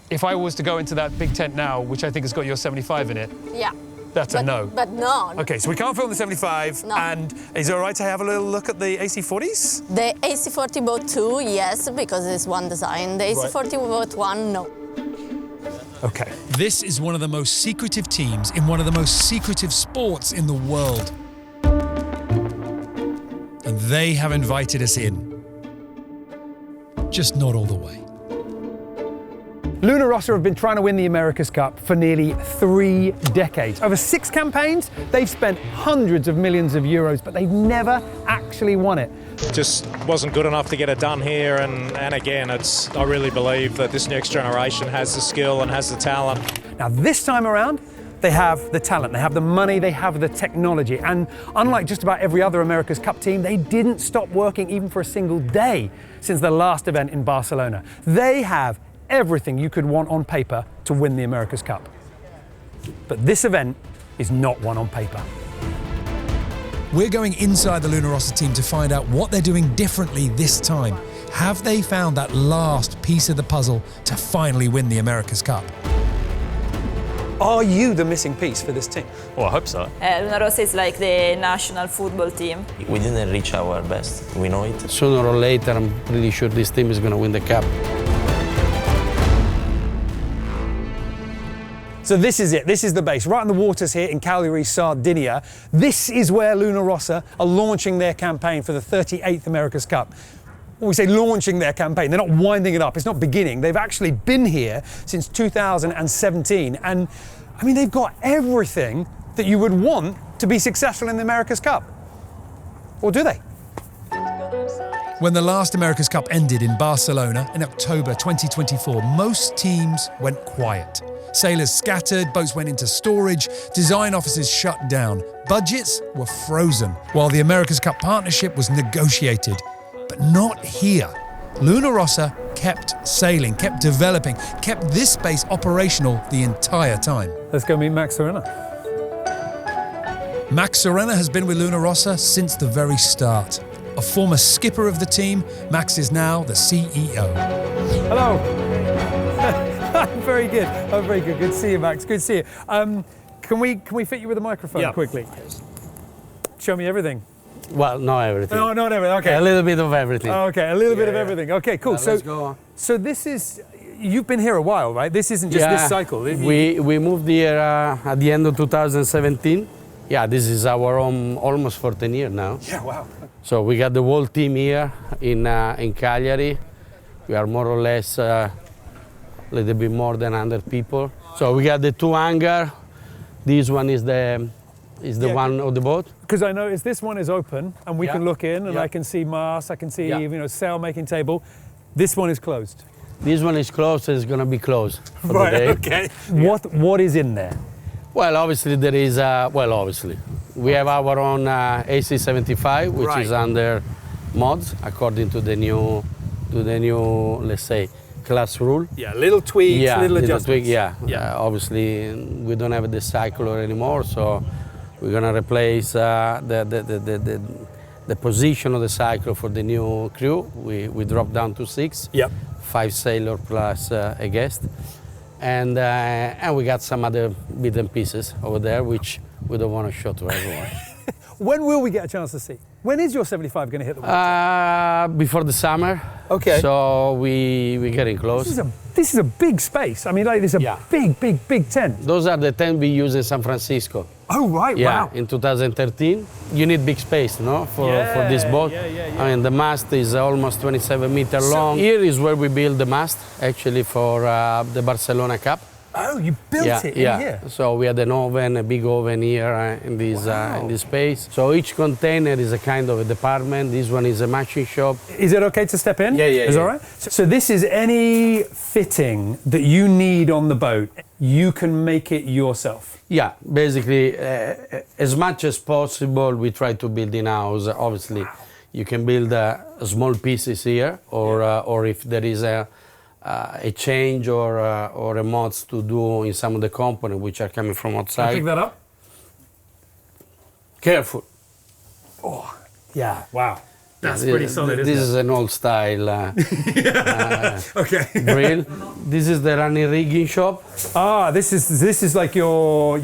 If I was to go into that big tent now, which I think has got your 75 in it, Yeah. that's a no. But no. Okay, so we can't film the 75. No. And is it all right to have a little look at the AC40s? The AC40 Boat 2, yes, because it's one design. The AC40 Boat 1, no. Okay. This is one of the most secretive teams in one of the most secretive sports in the world. And they have invited us in. Just not all the way. Luna Rossa have been trying to win the America's Cup for nearly 3 decades. Over 6 campaigns, they've spent hundreds of millions of euros, but they've never actually won it. Just wasn't good enough to get it done here, and again, I really believe that this next generation has the skill and has the talent. Now this time around, they have the talent, they have the money, they have the technology, and unlike just about every other America's Cup team, they didn't stop working even for a single day since the last event in Barcelona. They have everything you could want on paper to win the America's Cup. But this event is not one on paper. We're going inside the Luna Rossa team to find out what they're doing differently this time. Have they found that last piece of the puzzle to finally win the America's Cup? Are you the missing piece for this team? Well, I hope so. Luna Rossa is like the national football team. We didn't reach our best, we know it. Sooner or later, I'm pretty sure this team is going to win the cup. So this is it, this is the base, right on the waters here in Cagliari, Sardinia. This is where Luna Rossa are launching their campaign for the 38th America's Cup. When we say launching their campaign, they're not winding it up, it's not beginning. They've actually been here since 2017. And I mean, they've got everything that you would want to be successful in the America's Cup. Or do they? When the last America's Cup ended in Barcelona in October 2024, most teams went quiet. Sailors scattered, boats went into storage, design offices shut down, budgets were frozen, while the America's Cup partnership was negotiated. But not here. Luna Rossa kept sailing, kept developing, kept this space operational the entire time. Let's go meet Max Sirena. Max Sirena has been with Luna Rossa since the very start. A former skipper of the team, Max is now the CEO. Hello. I'm very good. I'm very good. Good to see you, Max. Good to see you. Can we fit you with a microphone quickly? Show me everything. Well, not everything. No, not everything. Okay. A little bit of everything. Okay, a little bit of everything. Okay, cool. Let's go on. So this is, you've been here a while, right? This isn't just this cycle. We moved here at the end of 2017. Yeah, this is our home almost for 10 years now. Yeah, wow. So we got the whole team here in Cagliari. We are more or less a little bit more than 100 people. So we got the 2 hangar. This one is the one of the boat. Because I noticed this one is open and we can look in and I can see mast, I can see sail making table. This one is closed. This one is closed. It's going to be closed for the day. Okay. What is in there? Well, obviously there is. We have our own AC75, which is under mods according to the new, let's say, class rule. Yeah, little tweaks, little adjustments. Obviously, we don't have the cycler anymore, so we're gonna replace the position of the cycler for the new crew. We dropped down to 6. Yep. 5 sailor plus a guest, and we got some other bits and pieces over there, which we don't want to show to everyone. When will we get a chance to see? When is your 75 going to hit the water? Before the summer. Okay. So we're getting close. This is a big space. I mean, like, this is a big tent. Those are the tents we use in San Francisco. Oh, right, wow. In 2013. You need big space, no, for this boat. I mean, the mast is almost 27 meters long. Here is where we build the mast, actually, for the Barcelona Cup. Oh, you built it in here? So we had an oven, a big oven here in this space. So each container is a kind of a department. This one is a machine shop. Is it okay to step in? Yeah. Is it all right? So this is any fitting that you need on the boat, you can make it yourself? Yeah, basically, as much as possible, we try to build in-house. Obviously, you can build small pieces here, or if there is a change or a mods to do in some of the components which are coming from outside. Can I pick that up? Careful. Oh, yeah, wow. That's pretty solid, This isn't is an old style Okay. drill. This is the running rigging shop. Ah, this is like your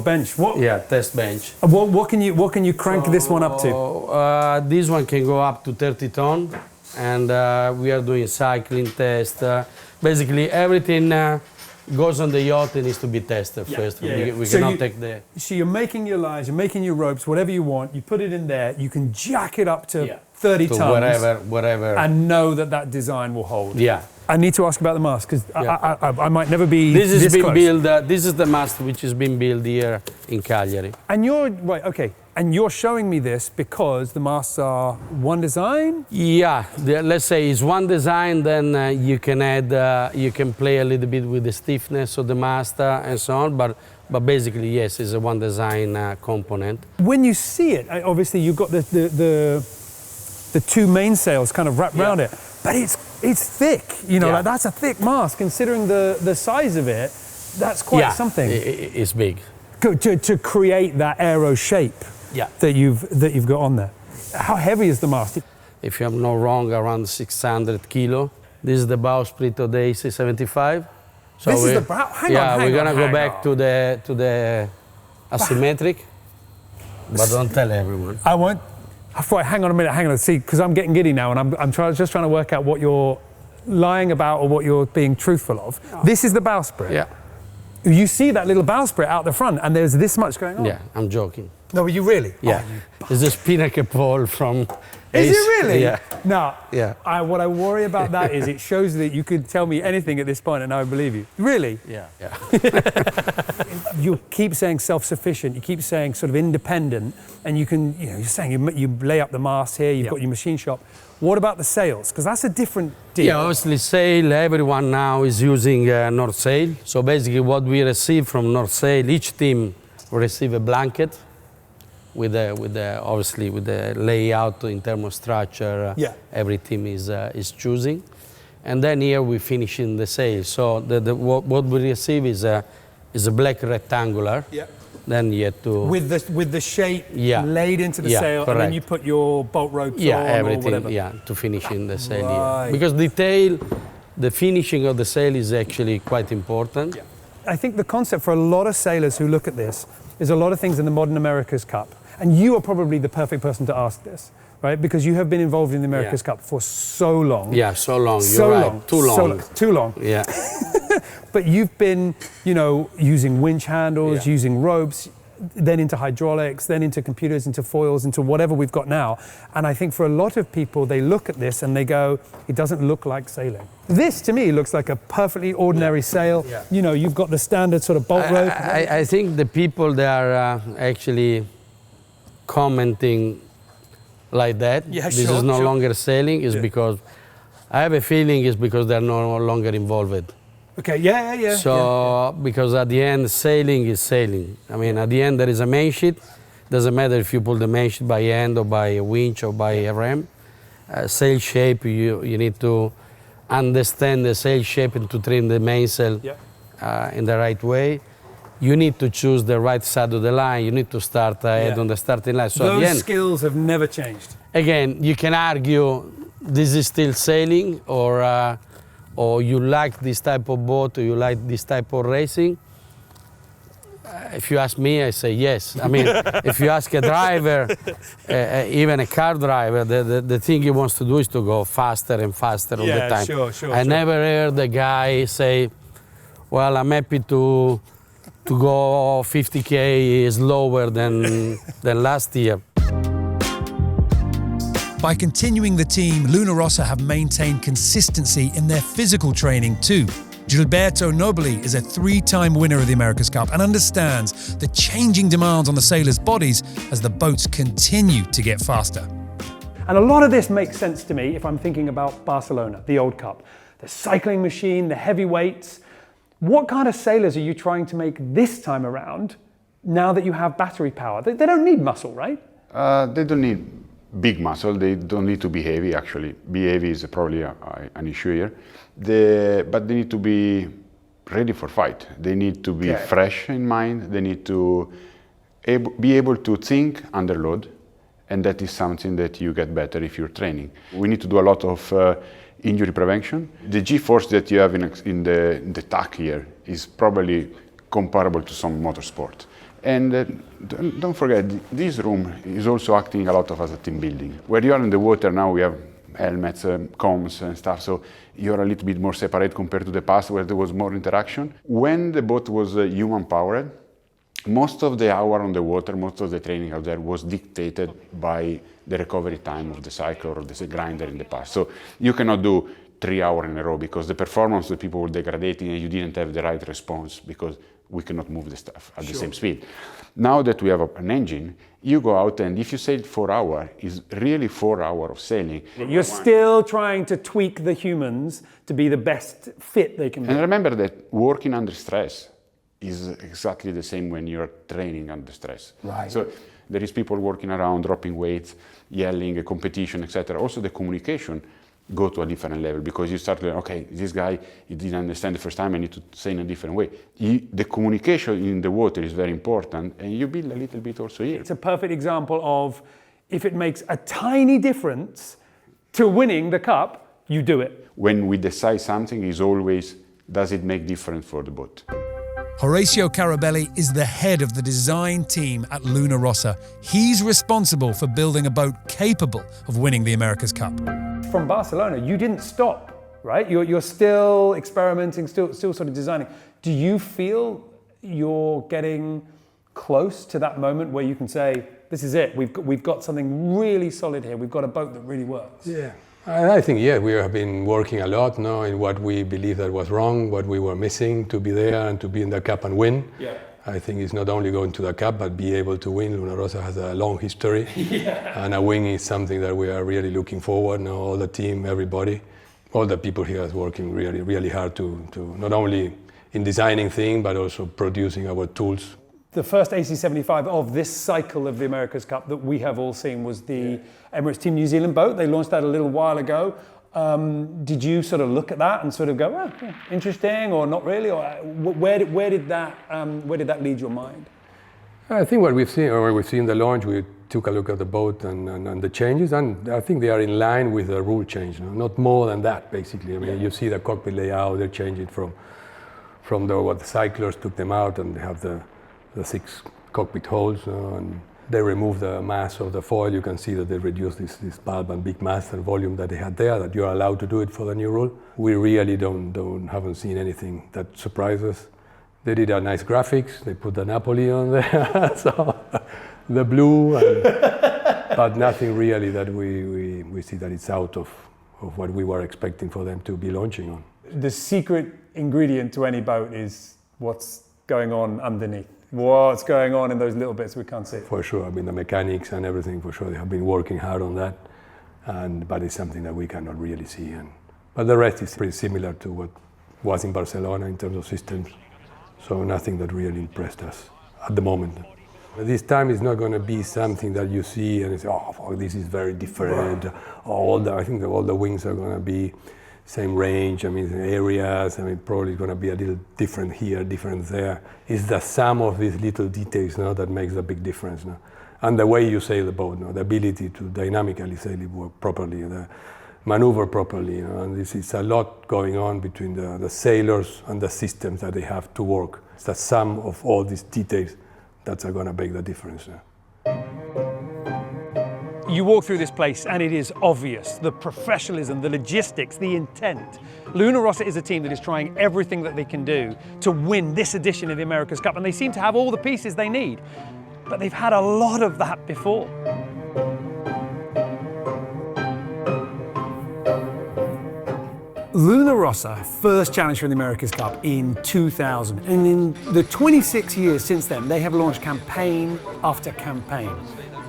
bench. What? Yeah, test bench. What can you crank this one up to? This one can go up to 30 ton, and we are doing cycling test. Basically, everything goes on the yacht and needs to be tested first. We cannot take the. So you're making your lines, you're making your ropes, whatever you want. You put it in there. You can jack it up to 30 to tons, whatever, and know that design will hold. Yeah. I need to ask about the mast because I might never be. This has been close. built. This is the mast which has been built here in Cagliari. And you're right. Okay. And you're showing me this because the masts are one design? Yeah, let's say it's one design, then you can add, you can play a little bit with the stiffness of the mast and so on, but basically, yes, it's a one design component. When you see it, obviously you've got the two mainsails kind of wrapped around it, but it's thick, you know, like that's a thick mast. Considering the size of it, that's quite something. It's big. To create that aero shape. That you've got on there. How heavy is the mast? If I'm not wrong, around 600 kilo. This is the bowsprit of the AC75. So this is the bow. Hang on, we're gonna go back to the asymmetric, but don't tell everyone. I won't. Hang on a minute. See, because I'm getting giddy now, and I'm just trying to work out what you're lying about or what you're being truthful of. This is the bowsprit. Yeah. You see that little bowsprit out the front, and there's this much going on. Yeah, I'm joking. No, are you really? Yeah, it's the spinnaker pole from. Is Ace. it really? Yeah. No. Yeah. What I worry about that is it shows that you could tell me anything at this point, and I would believe you. Really? Yeah. You keep saying self-sufficient. You keep saying sort of independent, and you can, you're saying you lay up the mast here. You've got your machine shop. What about the sails? Because that's a different deal. Yeah, obviously sail, everyone now is using North Sail. So basically what we receive from North Sail, each team will receive a blanket with the layout in terms of structure. Every team is choosing. And then here we finish in the sail. So what we receive is a black rectangular. Then you have to with the shape laid into the sail, correct. and then you put your bolt ropes on everything, or whatever. to finish in the sail here. Because the finishing of the sail is actually quite important. I think the concept for a lot of sailors who look at this is a lot of things in the modern America's Cup, and you are probably the perfect person to ask this, right? Because you have been involved in the America's Cup for so long. Yeah, so long. You're right. Too long. Too long. Yeah. But you've been, using winch handles, using ropes, then into hydraulics, then into computers, into foils, into whatever we've got now. And I think for a lot of people, they look at this and they go, it doesn't look like sailing. This, to me, looks like a perfectly ordinary sail. You've got the standard sort of bolt rope. I think the people, they are actually commenting like that. This is no longer sailing, is because, I have a feeling it's because they're no longer involved. Okay, So, because at the end, sailing is sailing. I mean, at the end, there is a main sheet. Doesn't matter if you pull the main sheet by hand or by a winch or by a ram. Sail shape, you need to understand the sail shape and to trim the mainsail in the right way. You need to choose the right side of the line. You need to start ahead on the starting line. So those at the end, skills have never changed. Again, you can argue this is still sailing, or you like this type of boat, or you like this type of racing. If you ask me, I say yes. I mean, if you ask a driver, even a car driver, the thing he wants to do is to go faster and faster all the time. I never heard a guy say, well, I'm happy to go 50K slower than last year. By continuing the team, Luna Rossa have maintained consistency in their physical training too. Gilberto Nobili is a 3-time winner of the America's Cup and understands the changing demands on the sailors' bodies as the boats continue to get faster. And a lot of this makes sense to me if I'm thinking about Barcelona, the old cup. The cycling machine, the heavy weights. What kind of sailors are you trying to make this time around now that you have battery power? They don't need muscle, right? They don't need big muscle. They don't need to be heavy, actually. Be heavy is probably an issue here. But they need to be ready for fight. They need to be fresh in mind. They need to be able to think under load and that is something that you get better if you're training. We need to do a lot of injury prevention. The G-force that you have in the tack here is probably comparable to some motorsport. And don't forget, this room is also acting a lot as a team building. Where you are in the water now, we have helmets, combs and stuff, so you're a little bit more separate compared to the past where there was more interaction. When the boat was human powered, most of the hour on the water, most of the training out there was dictated by the recovery time of the cycler or the grinder in the past. So you cannot do 3 hours in a row because the performance of the people were degrading and you didn't have the right response because we cannot move the stuff at the same speed. Now that we have an engine, you go out and if you sail 4 hours, it's really 4 hours of sailing. You're still trying to tweak the humans to be the best fit they can be. And remember that working under stress is exactly the same when you're training under stress. Right. So there is people working around, dropping weights, yelling, a competition, etc. Also the communication go to a different level because you start going, okay, this guy, he didn't understand the first time, I need to say in a different way. The communication in the water is very important and you build a little bit also here. It's a perfect example of if it makes a tiny difference to winning the cup, you do it. When we decide something, is always, does it make difference for the boat? Horacio Carabelli is the head of the design team at Luna Rossa. He's responsible for building a boat capable of winning the America's Cup. From Barcelona, you didn't stop, right? You're still experimenting, still sort of designing. Do you feel you're getting close to that moment where you can say, this is it, we've got something really solid here, we've got a boat that really works? Yeah. I think, yeah, we have been working a lot now in what we believe that was wrong, what we were missing to be there and to be in the Cup and win. Yeah. I think it's not only going to the Cup, but be able to win. Luna Rossa has a long history, and a win is something that we are really looking forward now, all the team, everybody. All the people here is working really, really hard to not only in designing things, but also producing our tools. The first AC75 of this cycle of the America's Cup that we have all seen was the Emirates Team New Zealand boat. They launched that a little while ago. Did you sort of look at that and sort of go, oh, yeah, interesting, or not really? Or where did that lead your mind? I think what we've seen the launch, we took a look at the boat and the changes, and I think they are in line with the rule change. Not more than that, basically. I mean, you see the cockpit layout, they're changing from what the cyclers took them out, and they have the 6 cockpit holes, and they remove the mass of the foil. You can see that they reduce this bulb and big mass and volume that they had there, that you're allowed to do it for the new rule. We really haven't seen anything that surprises us. They did a nice graphics, they put the Napoli on there, so the blue, but nothing really that we see that it's out of what we were expecting for them to be launching on. The secret ingredient to any boat is what's going on underneath. What's going on in those little bits we can't see? For sure, I mean the mechanics and everything, for sure, they have been working hard on that, but it's something that we cannot really see. But the rest is pretty similar to what was in Barcelona in terms of systems, so nothing that really impressed us at the moment. This time it's not going to be something that you see and you say, oh, this is very different. I think all the wings are going to be same range, I mean, areas, I mean, probably going to be a little different here, different there. It's the sum of these little details now that makes a big difference now. And the way you sail the boat, the ability to dynamically sail it properly, the maneuver properly, and this is a lot going on between the sailors and the systems that they have to work. It's the sum of all these details that's going to make the difference now. You walk through this place and it is obvious, the professionalism, the logistics, the intent. Luna Rossa is a team that is trying everything that they can do to win this edition of the America's Cup, and they seem to have all the pieces they need. But they've had a lot of that before. Luna Rossa first challenged for the America's Cup in 2000, and in the 26 years since then, they have launched campaign after campaign.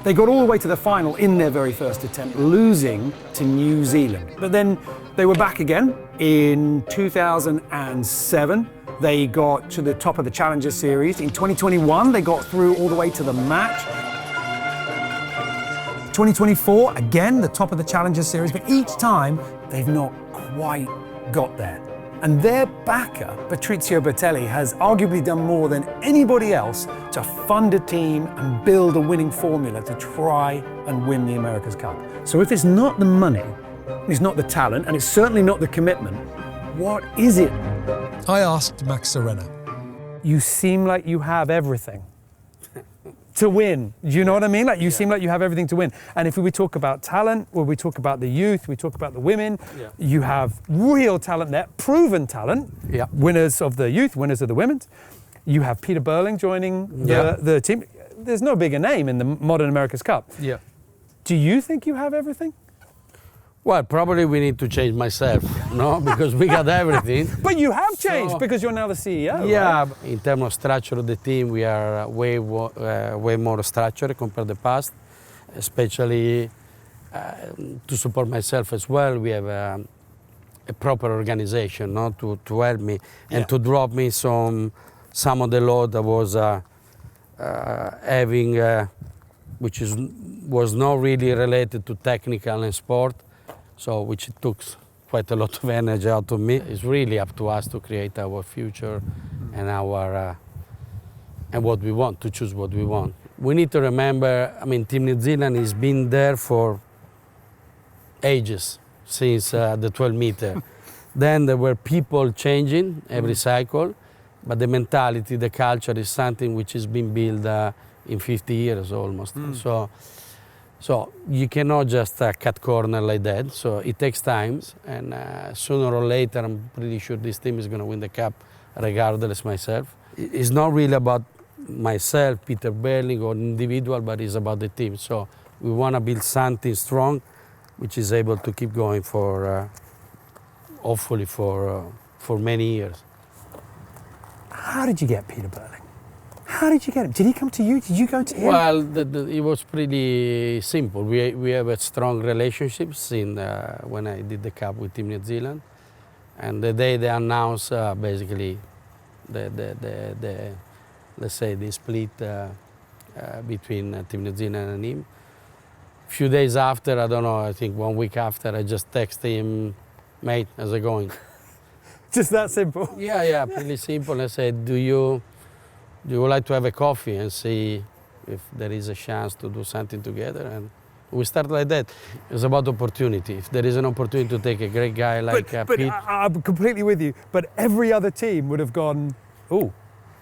They got all the way to the final in their very first attempt, losing to New Zealand. But then they were back again in 2007. They got to the top of the Challenger Series. In 2021, they got through all the way to the match. 2024, again, the top of the Challenger Series, but each time they've not quite got there. And their backer, Patrizio Bertelli, has arguably done more than anybody else to fund a team and build a winning formula to try and win the America's Cup. So if it's not the money, it's not the talent, and it's certainly not the commitment, what is it? I asked Max Sirena. You seem like you have everything to win. Do you know what I mean? Like you seem like you have everything to win. And if we talk about talent, or we talk about the youth, we talk about the women, you have real talent there, proven talent, winners of the youth, winners of the women's. You have Peter Burling joining the team. There's no bigger name in the modern America's Cup. Yeah. Do you think you have everything? Well, probably we need to change myself, no? Because we got everything. But you have changed because you're now the CEO. Yeah, right? in terms of structure of the team, we are way more structured compared to the past, especially to support myself as well. We have a proper organization, no? to help me and to drop me some of the load that was having, which was not really related to technical and sport. So which took quite a lot of energy out of me. It's really up to us to create our future and our and what we want, to choose what we want. We need to remember, I mean, Team New Zealand has been there for ages, since the 12 meter. Then there were people changing every cycle, but the mentality, the culture is something which has been built in 50 years almost. So you cannot just cut corner like that. So it takes time, and sooner or later, I'm pretty sure this team is going to win the cup, regardless myself. It's not really about myself, Peter Burling, or individual, but it's about the team. So we want to build something strong, which is able to keep going for, hopefully, for many years. How did you get Peter Burling? How did you get him? Did he come to you? Did you go to him? Well, it was pretty simple. We have a strong relationship since when I did the cup with Team New Zealand, and the day they announced basically the let's say the split between Team New Zealand and him. A few days after, I don't know, I think 1 week after, I just texted him, mate, how's it going? Just that simple? Yeah, pretty simple. I said, do you like to have a coffee and see if there is a chance to do something together? And we start like that. It's about opportunity. If there is an opportunity to take a great guy like Pete. I'm completely with you, but every other team would have gone, ooh.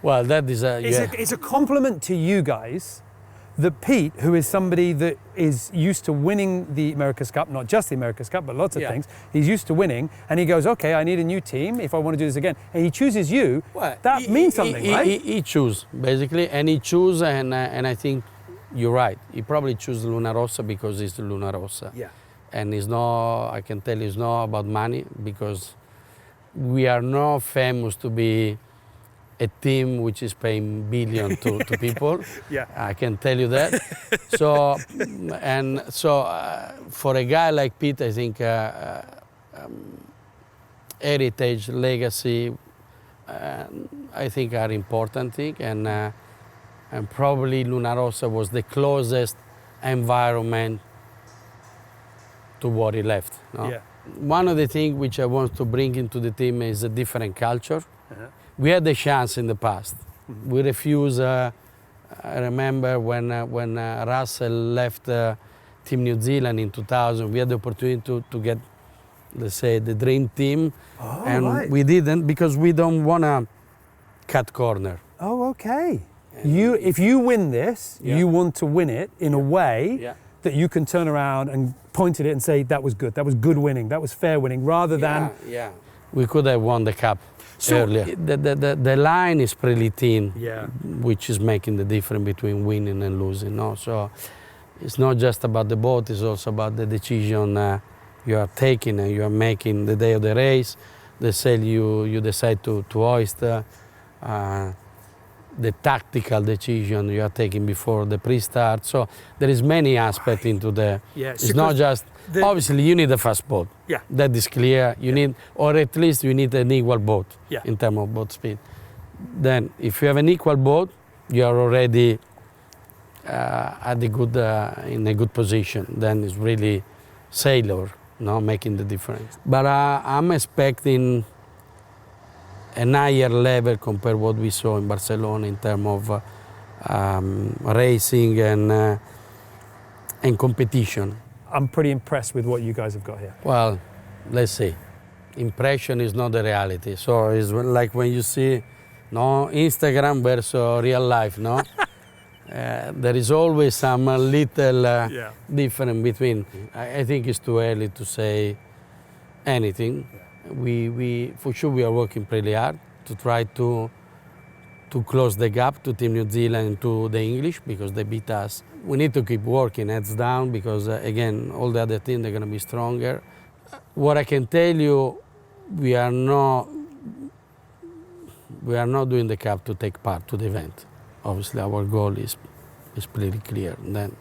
Well, that is It's a compliment to you guys that Pete, who is somebody that is used to winning the America's Cup, not just the America's Cup, but lots of things, he's used to winning, and he goes, okay, I need a new team if I want to do this again. And he chooses you. Well, that means something, right? He chooses, basically, and he chooses, and I think you're right. He probably chooses Luna Rossa because it's Luna Rossa. Yeah. And it's not, I can tell you, it's not about money, because we are not famous to be a team which is paying billions to people. Yeah. I can tell you that. So for a guy like Pete, I think heritage, legacy, I think are important thing, and probably Luna Rossa was the closest environment to what he left. No? Yeah. One of the things which I want to bring into the team is a different culture. We had the chance in the past. We refused. I remember when Russell left Team New Zealand in 2000, we had the opportunity to get, let's say, the dream team, and we didn't, because we don't want to cut corner. Oh, okay. If you win this, you want to win it in a way that you can turn around and point at it and say, that was good winning, that was fair winning, rather than... Yeah. We could have won the cup earlier. The line is pretty thin, which is making the difference between winning and losing. No? So it's not just about the boat, it's also about the decision you are taking and you are making the day of the race, the sail you decide to hoist, the tactical decision you are taking before the pre-start. So there is many aspects into the... it's not just... Obviously, you need a fast boat. Yeah. That is clear. You need, or at least you need an equal boat in terms of boat speed. Then, if you have an equal boat, you are already in a good position. Then it's really sailor, making the difference. But I'm expecting an higher level compared to what we saw in Barcelona in terms of racing and competition. I'm pretty impressed with what you guys have got here. Well, let's see. Impression is not the reality. So it's like when you see Instagram versus real life, no? There is always some little difference between. I think it's too early to say anything. We for sure we are working pretty hard to try to close the gap to Team New Zealand and to the English because they beat us. We need to keep working heads down because again all the other teams they're going to be stronger. What I can tell you, we are not doing the cup to take part to the event. Obviously, our goal is pretty clear, and then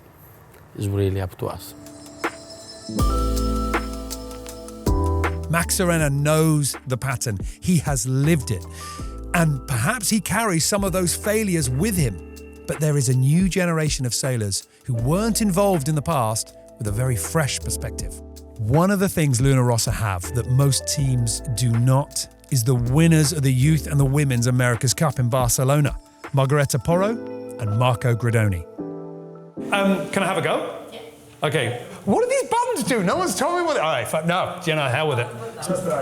it's really up to us. Max Sirena knows the pattern. He has lived it. And perhaps he carries some of those failures with him. But there is a new generation of sailors who weren't involved in the past with a very fresh perspective. One of the things Luna Rossa have that most teams do not is the winners of the Youth and the Women's America's Cup in Barcelona, Margherita Porro and Marco Gradoni. Can I have a go? Yeah. Okay. What do these buttons do? No one's told me what... All right, no, you know, hell with it.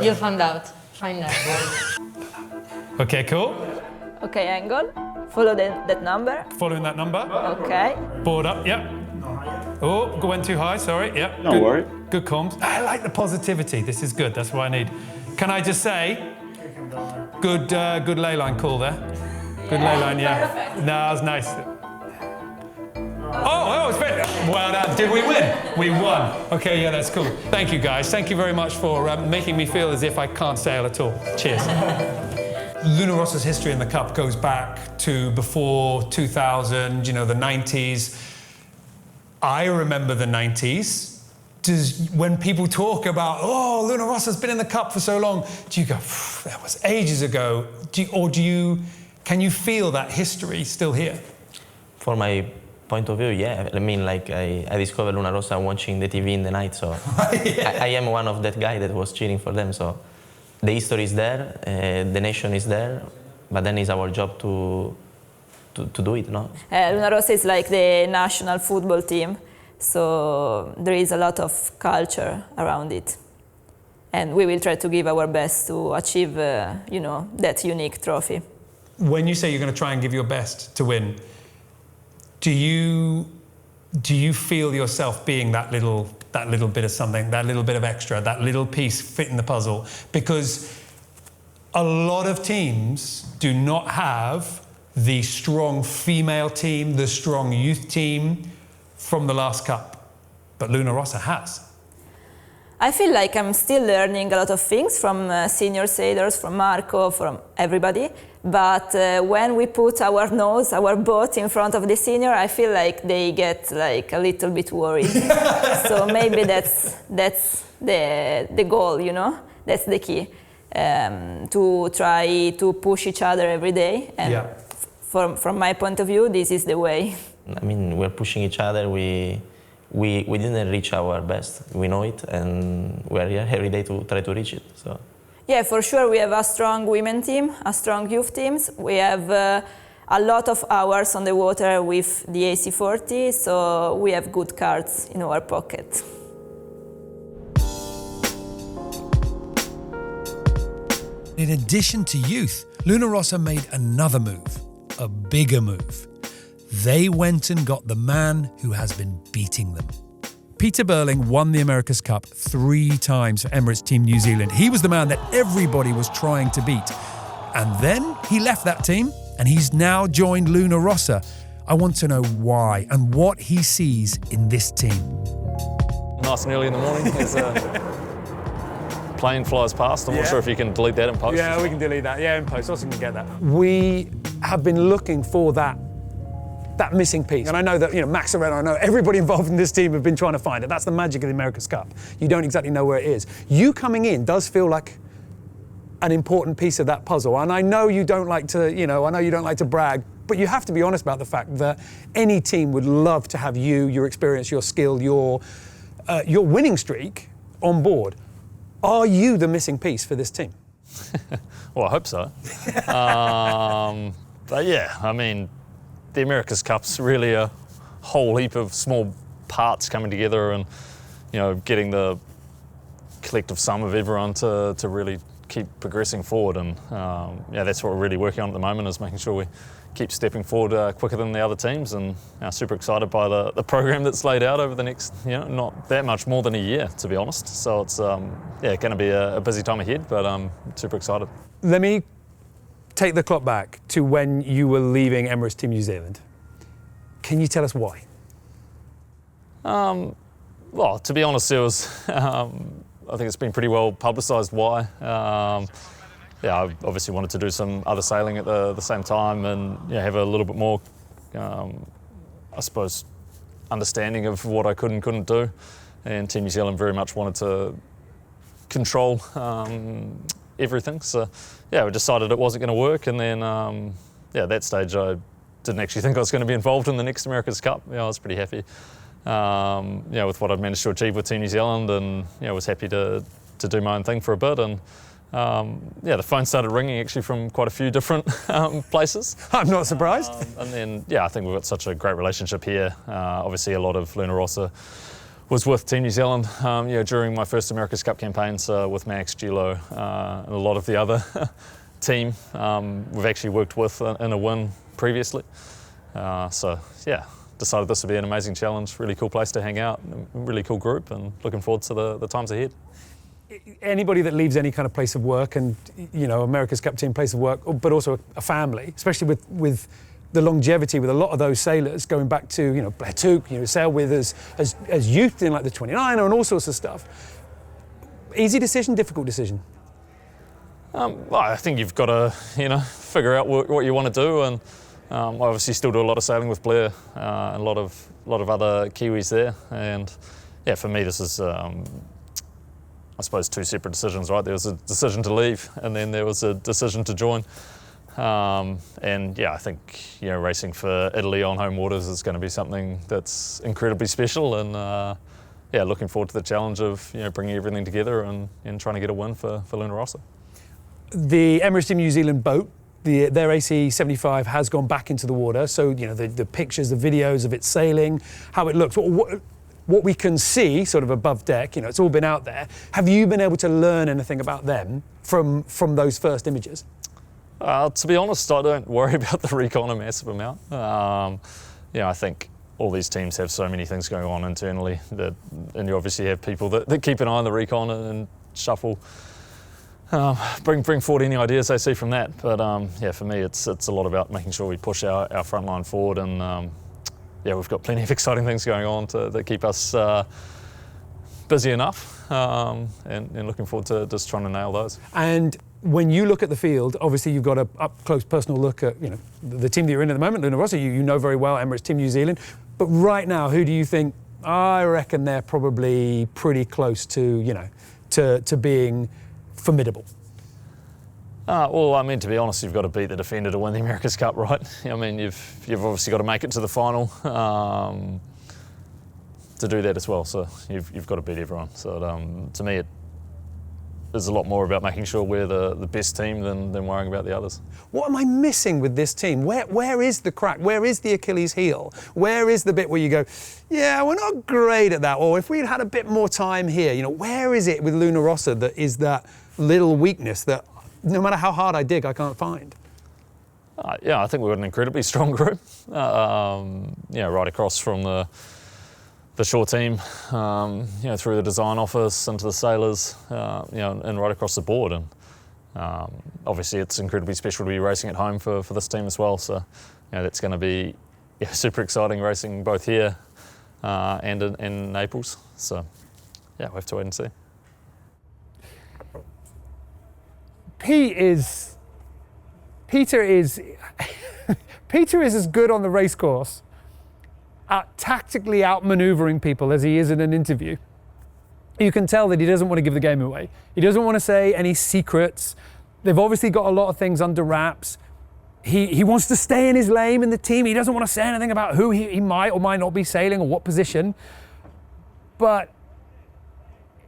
You'll find out. Find out. Okay, cool. Okay, angle. Follow that number. Following that number. Okay. Board up, yep. Oh, went too high, sorry, yep. Don't worry. Good comms. I like the positivity. This is good, that's what I need. Can I just say, good ley line call there. Good ley line, yeah. No, that was nice. Oh, it's better. Well done. Did we win? We won. Okay, yeah, that's cool. Thank you, guys. Thank you very much for making me feel as if I can't sail at all. Cheers. Luna Rossa's history in the Cup goes back to before 2000, you know, the 90s. I remember the 90s. When people talk about, oh, Luna Rossa's been in the Cup for so long, do you go, that was ages ago? Can you feel that history still here? For my point of view, yeah. I mean, like, I discovered Luna Rossa watching the TV in the night, so yeah. I am one of that guy that was cheering for them, so the history is there, the nation is there, but then it's our job to do it, no? Luna Rossa is like the national football team, so there is a lot of culture around it. And we will try to give our best to achieve, you know, that unique trophy. When you say you're going to try and give your best to win, do you feel yourself being that little bit of something, that little bit of extra, that little piece fit in the puzzle? Because a lot of teams do not have the strong female team, the strong youth team from the last Cup, but Luna Rossa has. I feel like I'm still learning a lot of things from senior sailors, from Marco, from everybody. But when we put our nose, our boat in front of the senior, I feel like they get like a little bit worried. So maybe that's the goal, you know? That's the key. To try to push each other every day. And yeah. From my point of view, this is the way. I mean, we're pushing each other. We didn't reach our best. We know it, and we're here every day to try to reach it. So. Yeah, for sure, we have a strong women team, a strong youth teams. We have a lot of hours on the water with the AC40, so we have good cards in our pocket. In addition to youth, Luna Rossa made another move, a bigger move. They went and got the man who has been beating them. Peter Burling won the America's Cup 3 times for Emirates Team New Zealand. He was the man that everybody was trying to beat. And then he left that team and he's now joined Luna Rossa. I want to know why and what he sees in this team. Nice and early in the morning as a plane flies past. I'm not sure if you can delete that in post. Yeah, we can delete that. Yeah, in post. Also can get that. We have been looking for that missing piece. And I know that, you know, Max Sirena, I know everybody involved in this team have been trying to find it. That's the magic of the America's Cup. You don't exactly know where it is. You coming in does feel like an important piece of that puzzle. And I know you don't like to, you know, I know you don't like to brag, but you have to be honest about the fact that any team would love to have you, your experience, your skill, your winning streak on board. Are you the missing piece for this team? Well, I hope so. But yeah, I mean, the America's Cup's really a whole heap of small parts coming together, and getting the collective sum of everyone to really keep progressing forward. And that's what we're really working on at the moment, is making sure we keep stepping forward quicker than the other teams, and super excited by the program that's laid out over the next, not that much more than a year, to be honest. So it's going to be a busy time ahead, but I'm super excited. Let me take the clock back to when you were leaving Emirates Team New Zealand. Can you tell us why? Well, to be honest, it was, I think it's been pretty well publicised why. I obviously wanted to do some other sailing at the same time, and have a little bit more, I suppose, understanding of what I could and couldn't do. And Team New Zealand very much wanted to control everything. So we decided it wasn't going to work, and then at that stage I didn't actually think I was going to be involved in the next America's Cup. I was pretty happy with what I'd managed to achieve with Team New Zealand, and was happy to do my own thing for a bit. And the phone started ringing actually from quite a few different places. I'm not surprised. And then I think we've got such a great relationship here. Obviously a lot of Luna Rossa was with Team New Zealand during my first America's Cup campaigns with Max, Gilo, and a lot of the other team we've actually worked with in a win previously. Decided this would be an amazing challenge, really cool place to hang out, really cool group, and looking forward to the times ahead. Anybody that leaves any kind of place of work, and America's Cup team place of work, but also a family, especially with the longevity with a lot of those sailors going back to Blair Tuke, sail with as youth in like the 29er and all sorts of stuff. Easy decision, difficult decision? Well, I think you've got to figure out what you want to do, and I obviously still do a lot of sailing with Blair, and a lot of other Kiwis there, and for me this is I suppose two separate decisions, right? There was a decision to leave, and then there was a decision to join. I think racing for Italy on home waters is going to be something that's incredibly special, and looking forward to the challenge of bringing everything together and trying to get a win for Luna Rossa. The Emirates Team New Zealand boat, their AC 75 has gone back into the water, so the pictures, the videos of it sailing, how it looks, what we can see sort of above deck, it's all been out there. Have you been able to learn anything about them from those first images? To be honest, I don't worry about the recon a massive amount. I think all these teams have so many things going on internally, and you obviously have people that keep an eye on the recon and shuffle, bring forward any ideas they see from that. But for me, it's a lot about making sure we push our front line forward, and we've got plenty of exciting things going on that keep us busy enough, and looking forward to just trying to nail those. And when you look at the field, obviously you've got an up-close personal look at the team that you're in at the moment, Luna Rossa. You know very well Emirates Team New Zealand. But right now, who do you think? I reckon they're probably pretty close to to being formidable. Well, I mean, to be honest, you've got to beat the defender to win the America's Cup, right? I mean, you've obviously got to make it to the final to do that as well. So you've got to beat everyone. So to me, it is a lot more about making sure we're the best team than worrying about the others. What am I missing with this team? Where is the crack? Where is the Achilles heel? Where is the bit where you go, yeah, we're not great at that, or if we'd had a bit more time here, where is it with Luna Rossa that is that little weakness that no matter how hard I dig, I can't find? I think we've got an incredibly strong group. Right across from the shore team, through the design office into the sailors, and right across the board. And obviously, it's incredibly special to be racing at home for this team as well. So, that's going to be super exciting racing both here and in Naples. So, we have to wait and see. Peter is as good on the race course at tactically outmaneuvering people as he is in an interview. You can tell that he doesn't want to give the game away. He doesn't want to say any secrets. They've obviously got a lot of things under wraps. He wants to stay in his lane in the team. He doesn't want to say anything about who he might or might not be sailing or what position. But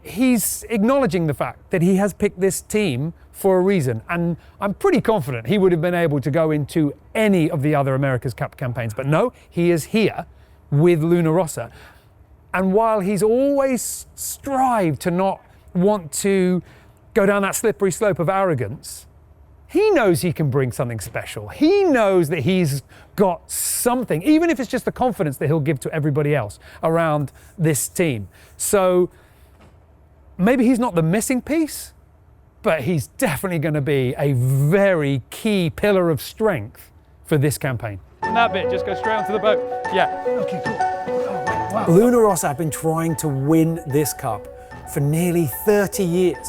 he's acknowledging the fact that he has picked this team for a reason. And I'm pretty confident he would have been able to go into any of the other America's Cup campaigns. But no, he is here with Luna Rossa. And while he's always strived to not want to go down that slippery slope of arrogance, he knows he can bring something special. He knows that he's got something, even if it's just the confidence that he'll give to everybody else around this team. So maybe he's not the missing piece, but he's definitely going to be a very key pillar of strength for this campaign. And that bit, just go straight onto the boat. Yeah. Okay, cool. Oh, wow. Luna Rossa have been trying to win this cup for nearly 30 years.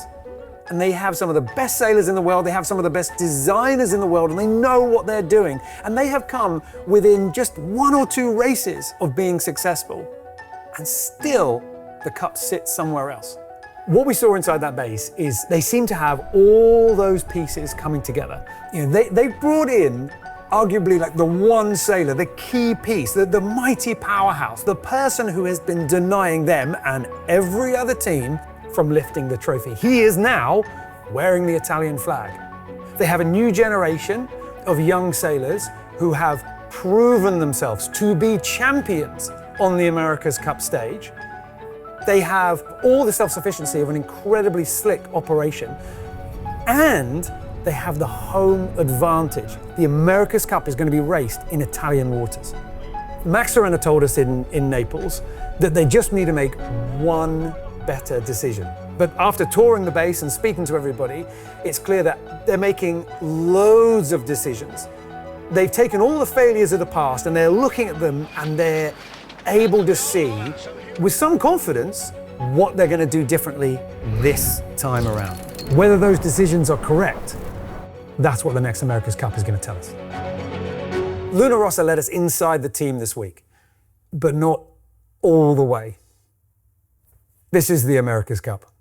And they have some of the best sailors in the world, they have some of the best designers in the world, and they know what they're doing. And they have come within just 1 or 2 races of being successful. And still, the cup sits somewhere else. What we saw inside that base is they seem to have all those pieces coming together. You know, they brought in arguably like the one sailor, the key piece, the mighty powerhouse, the person who has been denying them and every other team from lifting the trophy. He is now wearing the Italian flag. They have a new generation of young sailors who have proven themselves to be champions on the America's Cup stage. They have all the self-sufficiency of an incredibly slick operation, and they have the home advantage. The America's Cup is going to be raced in Italian waters. Max Sirena told us in Naples that they just need to make one better decision. But after touring the base and speaking to everybody, it's clear that they're making loads of decisions. They've taken all the failures of the past and they're looking at them and they're able to see, with some confidence, what they're going to do differently this time around. Whether those decisions are correct, that's what the next America's Cup is going to tell us. Luna Rossa led us inside the team this week, but not all the way. This is the America's Cup.